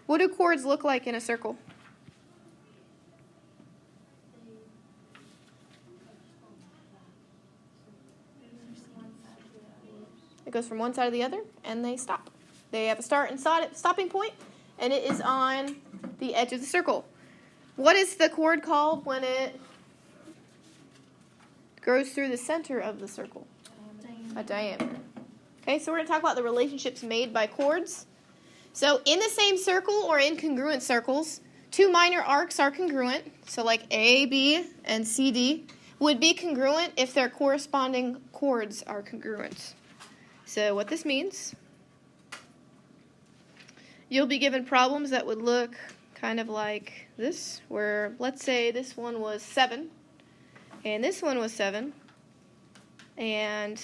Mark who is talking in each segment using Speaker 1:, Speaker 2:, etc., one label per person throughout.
Speaker 1: What do chords look like in a circle? It goes from one side to the other, and they stop. They have a start and stopping point, and it is on the edge of the circle. What is the chord called when it goes through the center of the circle? A diameter. Okay, so we're going to talk about the relationships made by chords. So in the same circle or in congruent circles, two minor arcs are congruent. So like A, B, and C, D would be congruent if their corresponding chords are congruent. So what this means, you'll be given problems that would look kind of like this, where let's say this one was 7, and this one was 7, and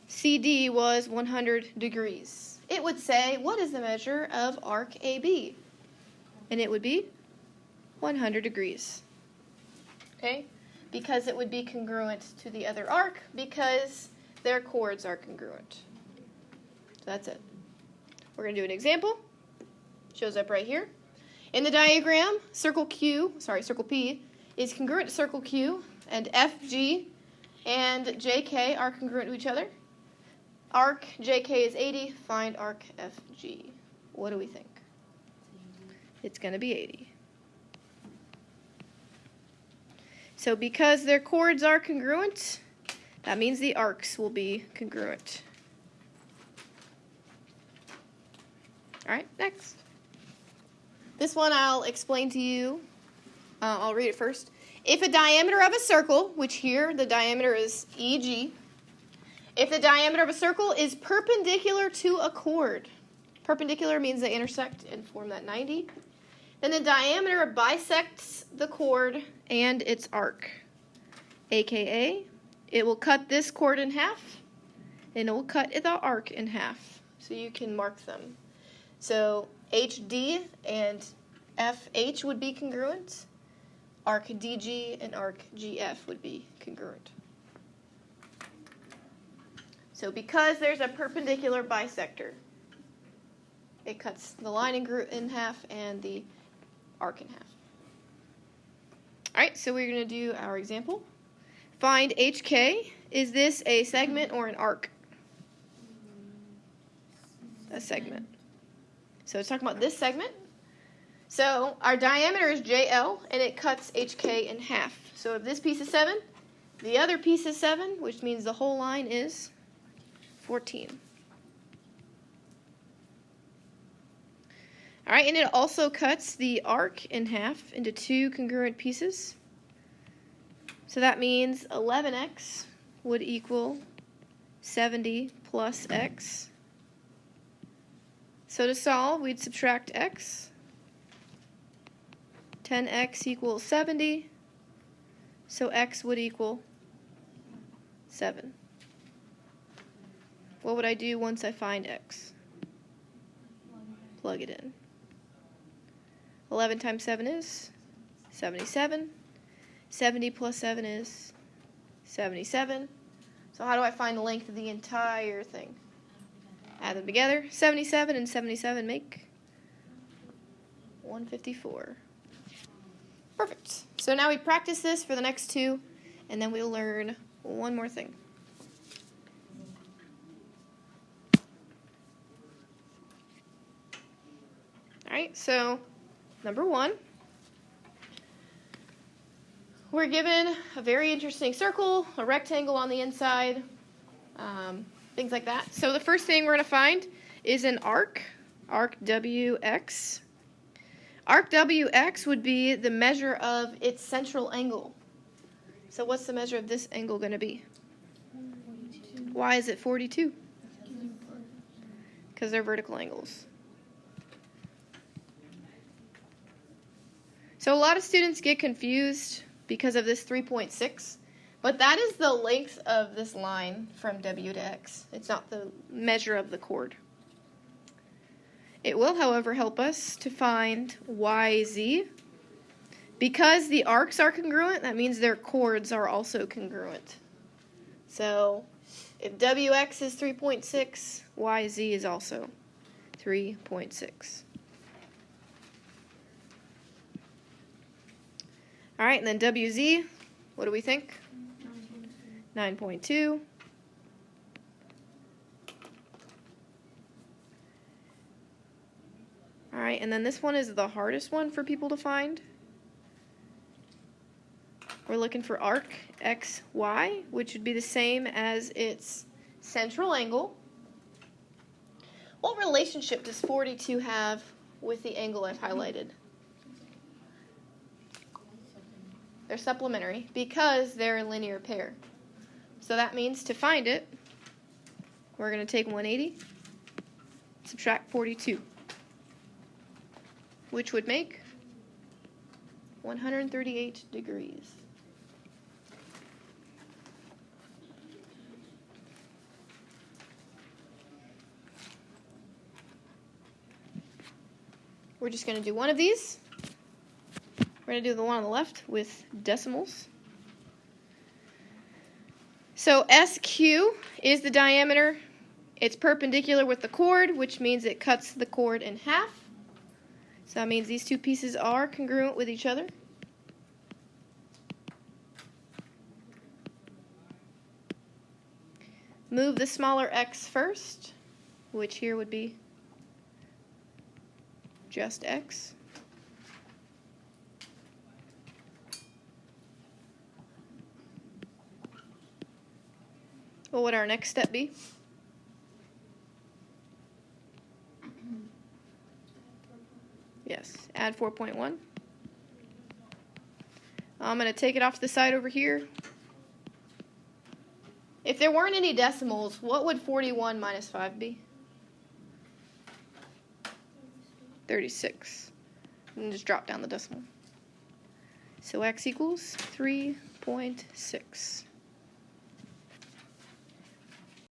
Speaker 1: CD was 100 degrees. It would say, what is the measure of arc AB? And it would be 100 degrees. Okay? Because it would be congruent to the other arc, because their chords are congruent. So that's it. We're going to do an example. Shows up right here. In the diagram, circle P is congruent to circle Q, and FG and JK are congruent to each other. Arc JK is 80. Find arc FG. What do we think? It's going to be 80. So because their chords are congruent, that means the arcs will be congruent. All right, next. This one I'll explain to you. I'll read it first. If a diameter of a circle, which here the diameter is EG, if the diameter of a circle is perpendicular to a chord, perpendicular means they intersect and form that 90, then the diameter bisects the chord and its arc, aka it will cut this chord in half, and it will cut the arc in half. So you can mark them. So HD and FH would be congruent. Arc DG and arc GF would be congruent. So because there's a perpendicular bisector, it cuts the line in half and the arc in half. All right, so we're going to do our example. Find HK. Is this a segment or an arc? A segment. So it's talking about this segment. So our diameter is JL, and it cuts HK in half. So if this piece is 7, the other piece is 7, which means the whole line is 14. All right, and it also cuts the arc in half into 2 congruent pieces. So that means 11x would equal 70 plus x. So to solve, we'd subtract x. 10x equals 70. So x would equal 7. What would I do once I find x? Plug it in. 11 times 7 is 77. 70 plus 7 is 77. So how do I find the length of the entire thing? Add them together. 77 and 77 make 154. Perfect. So now we practice this for the next 2, and then we'll learn one more thing. All right, so number 1. We're given a very interesting circle, a rectangle on the inside, things like that. So the first thing we're going to find is an arc WX. Arc WX would be the measure of its central angle. So what's the measure of this angle going to be? 42. Why is it 42? Because they're vertical angles. So a lot of students get confused because of this 3.6, but that is the length of this line from W to X. It's not the measure of the chord. It will, however, help us to find YZ. Because the arcs are congruent, that means their chords are also congruent. So if WX is 3.6, YZ is also 3.6. All right, and then WZ, what do we think? 9.2. All right, and then this one is the hardest one for people to find. We're looking for arc XY, which would be the same as its central angle. What relationship does 42 have with the angle I've highlighted? They're supplementary because they're a linear pair. So that means to find it, we're going to take 180, subtract 42, which would make 138 degrees. We're just going to do one of these. We're going to do the one on the left with decimals. So SQ is the diameter. It's perpendicular with the chord, which means it cuts the chord in half. So that means these two pieces are congruent with each other. Move the smaller x first, which here would be just x. What would our next step be? Yes, add 4.1. I'm going to take it off to the side over here. If there weren't any decimals, what would 41 minus 5 be? 36. And just drop down the decimal. So x equals 3.6.